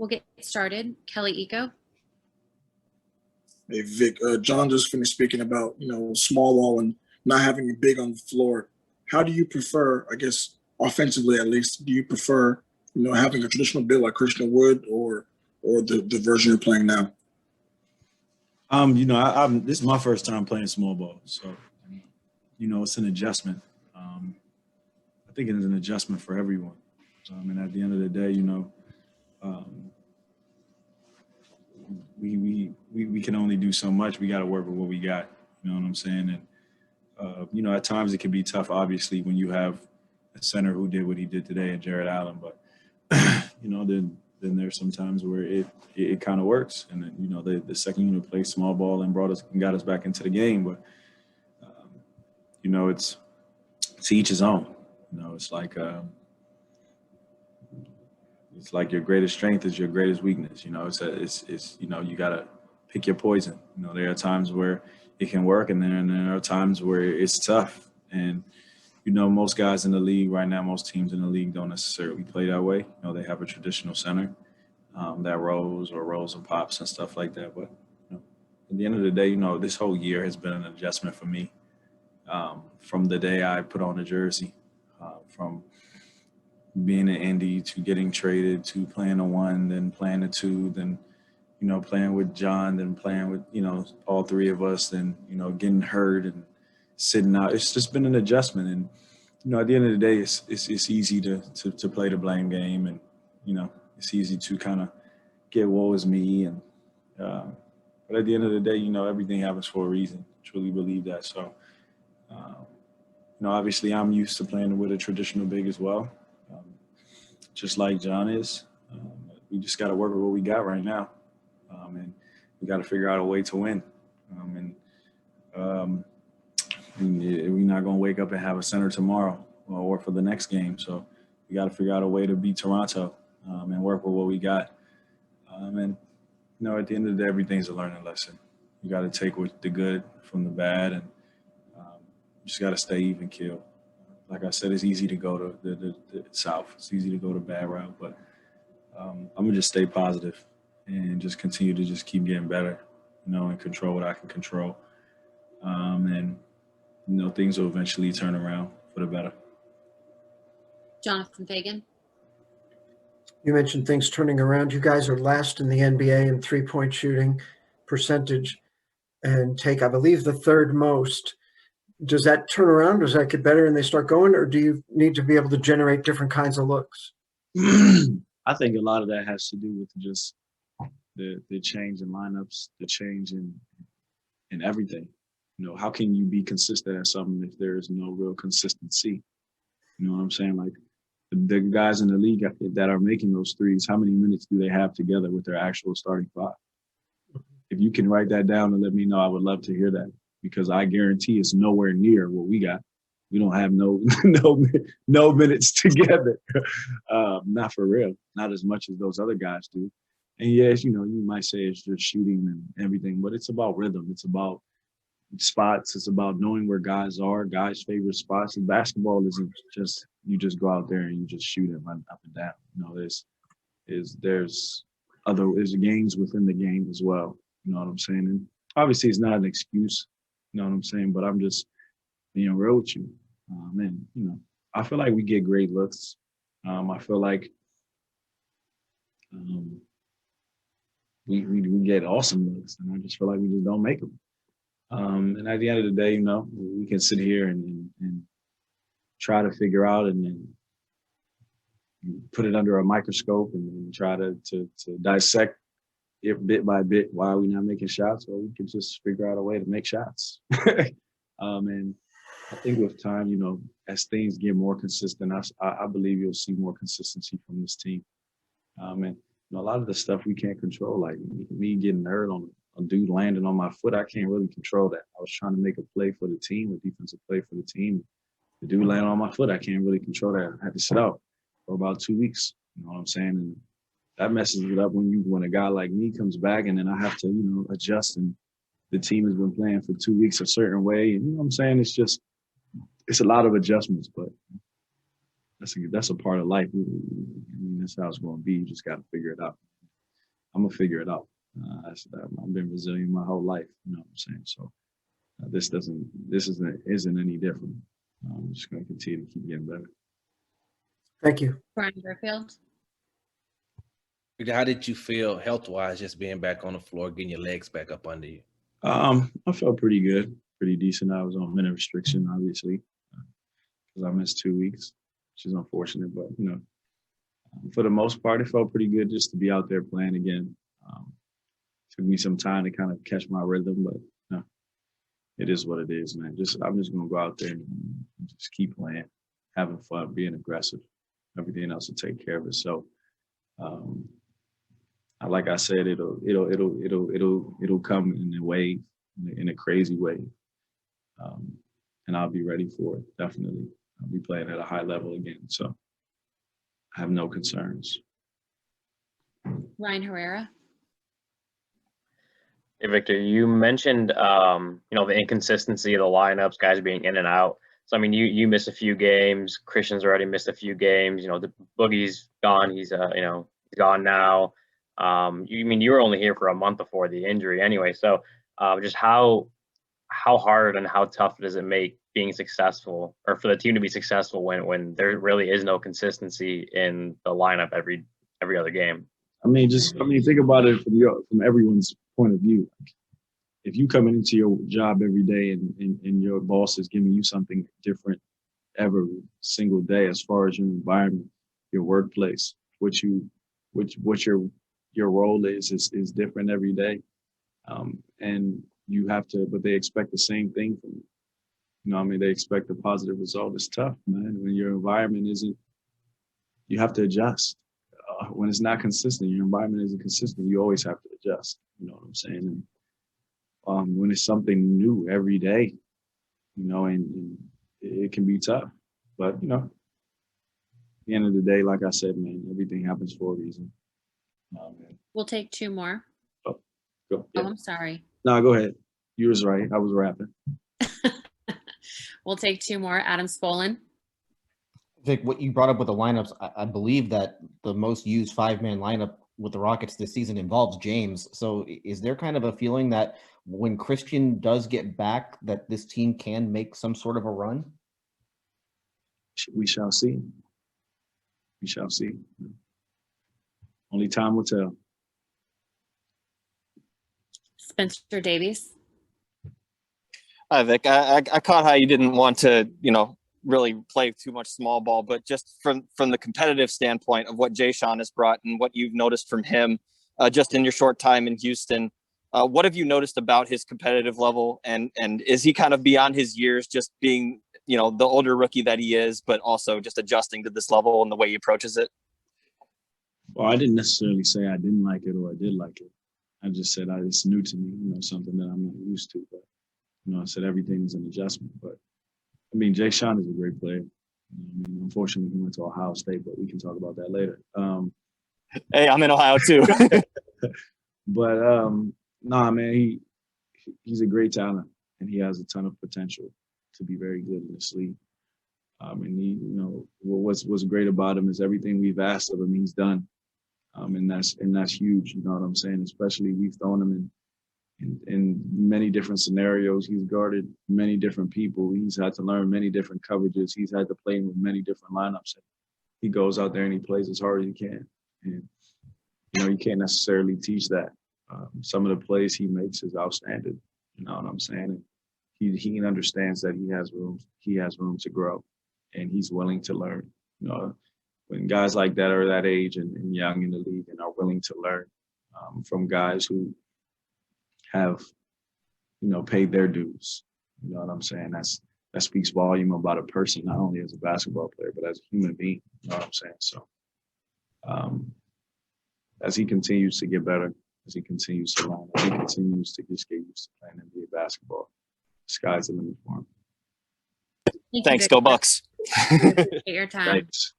We'll get started. Kelly Eco. Hey, Vic, John just finished speaking about, small ball and not having a big on the floor. How do you prefer, I guess, offensively at least, do you prefer, having a traditional big like Christian Wood or the version you're playing now? This is my first time playing small ball, so it's an adjustment. I think it is an adjustment for everyone. And at the end of the day, we can only do so much. We got to work with what we got. You know what I'm saying? And at times it can be tough, obviously, when you have a center who did what he did today, and Jared Allen. But then there's some times where it kind of works. And then the second unit played small ball and got us back into the game. But it's to each his own. It's like your greatest strength is your greatest weakness. It's you gotta pick your poison. There are times where it can work, and then there are times where it's tough. And most guys in the league right now, most teams in the league don't necessarily play that way. They have a traditional center that rolls and pops and stuff like that. But at the end of the day, this whole year has been an adjustment for me. From the day I put on the jersey, from being in Indy to getting traded to playing a one, then playing a two, then playing with John, then playing with all three of us, then getting hurt and sitting out. It's just been an adjustment, and at the end of the day, it's easy to play the blame game, and it's easy to kind of get woe is me, and but at the end of the day, everything happens for a reason. Truly believe that. So obviously I'm used to playing with a traditional big as well, just like John is. We just got to work with what we got right now, and we got to figure out a way to win. We're not going to wake up and have a center tomorrow or for the next game. So we got to figure out a way to beat Toronto and work with what we got. And at the end of the day, everything's a learning lesson. You got to take the good from the bad, and you just got to stay even keel. Like I said, it's easy to go to the south. It's easy to go the bad route, but I'm going to just stay positive and just continue to just keep getting better, and control what I can control. And things will eventually turn around for the better. Jonathan Fagan. You mentioned things turning around. You guys are last in the NBA in three-point shooting percentage and take, I believe, the third most. Does that turn around? Does that get better and they start going, or do you need to be able to generate different kinds of looks? I think a lot of that has to do with just the change in lineups, the change in everything. How can you be consistent at something if there is no real consistency? You know what I'm saying? Like the guys in the league that are making those threes, how many minutes do they have together with their actual starting five? If you can write that down and let me know, I would love to hear that, because I guarantee it's nowhere near what we got. We don't have no minutes together. Not for real. Not as much as those other guys do. And yes, you might say it's just shooting and everything, but it's about rhythm. It's about spots. It's about knowing where guys are, guys' favorite spots. And basketball isn't just you just go out there and you just shoot and run up and down. There's games within the game as well. You know what I'm saying? And obviously it's not an excuse. You know what I'm saying? But I'm just being real with you. I feel like we get great looks. I feel like we get awesome looks, and I just feel like we just don't make them. And at the end of the day, we can sit here and try to figure out and then put it under a microscope and try to dissect it bit by bit why we're not making shots, or we can just figure out a way to make shots. And I think with time, as things get more consistent, I believe you'll see more consistency from this team. And a lot of the stuff we can't control, like me getting hurt on a dude landing on my foot, I can't really control that. I was trying to make a play for the team, a defensive play for the team. The dude landed on my foot, I can't really control that. I had to sit out for about 2 weeks. You know what I'm saying? And that messes it up when a guy like me comes back and then I have to, adjust, and the team has been playing for 2 weeks a certain way. And you know what I'm saying? It's a lot of adjustments, but that's a part of life. I mean, that's how it's going to be. You just got to figure it out. I'm gonna figure it out. I've been resilient my whole life. You know what I'm saying? So this isn't any different. I'm just gonna continue to keep getting better. Thank you. Brian Burfield. How did you feel health-wise, just being back on the floor, getting your legs back up under you? I felt pretty good, pretty decent. I was on minute restriction, obviously, because I missed 2 weeks, which is unfortunate. But for the most part, it felt pretty good just to be out there playing again. Took me some time to kind of catch my rhythm, but it is what it is, man. I'm just gonna go out there and just keep playing, having fun, being aggressive. Everything else will take care of itself. Like I said, it'll come in a wave, in a crazy way, and I'll be ready for it. Definitely, I'll be playing at a high level again, so I have no concerns. Ryan Herrera. Hey, Victor, you mentioned, the inconsistency of the lineups, guys being in and out. So, I mean, you missed a few games. Christian's already missed a few games. The Boogie's gone. He's gone now. You were only here for a month before the injury anyway. So, just how hard and how tough does it make being successful, or for the team to be successful when there really is no consistency in the lineup every other game? Think about it from everyone's point of view. If you coming into your job every day and your boss is giving you something different every single day, as far as your environment, your workplace, what your role is different every day, and you have to. But they expect the same thing from you. They expect a positive result. It's tough, man. When your environment isn't, you have to adjust. When it's not consistent, your environment isn't consistent, you always have to adjust. You know what I'm saying? And when it's something new every day, and it can be tough. But, at the end of the day, like I said, man, everything happens for a reason. We'll take two more. Go. Yeah. Oh, I'm sorry. No, go ahead. You was right. I was rapping. We'll take two more. Adam Spolin. Vic, what you brought up with the lineups, I believe that the most used 5-man lineup with the Rockets this season involves James. So is there kind of a feeling that when Christian does get back, that this team can make some sort of a run? We shall see. We shall see. Only time will tell. Spencer Davies. Hi, Vic. I caught how you didn't want to, really play too much small ball, but just from the competitive standpoint of what Jae'Sean has brought and what you've noticed from him just in your short time in Houston, what have you noticed about his competitive level? And is he kind of beyond his years, just being, the older rookie that he is, but also just adjusting to this level and the way he approaches it? Well, I didn't necessarily say I didn't like it or I did like it. I just said it's new to me, something that I'm not used to. But, I said everything is an adjustment. But, Jae'Sean is a great player. Unfortunately, he went to Ohio State, but we can talk about that later. Hey, I'm in Ohio too. But, he's a great talent, and he has a ton of potential to be very good in this league. What's great about him is everything we've asked of him, he's done. And that's huge, you know what I'm saying? Especially we've thrown him in many different scenarios. He's guarded many different people. He's had to learn many different coverages. He's had to play with many different lineups. He goes out there and he plays as hard as he can. And, you can't necessarily teach that. Some of the plays he makes is outstanding. You know what I'm saying? And he understands that he has room to grow, and he's willing to learn. When guys like that are that age and young in the league and are willing to learn from guys who have, paid their dues. You know what I'm saying? That speaks volume about a person, not only as a basketball player, but as a human being. You know what I'm saying? So as he continues to get better, as he continues to learn, as he continues to just get used to playing NBA basketball, the sky's the limit for him. Thanks, go Bucks. Appreciate your time. Thanks.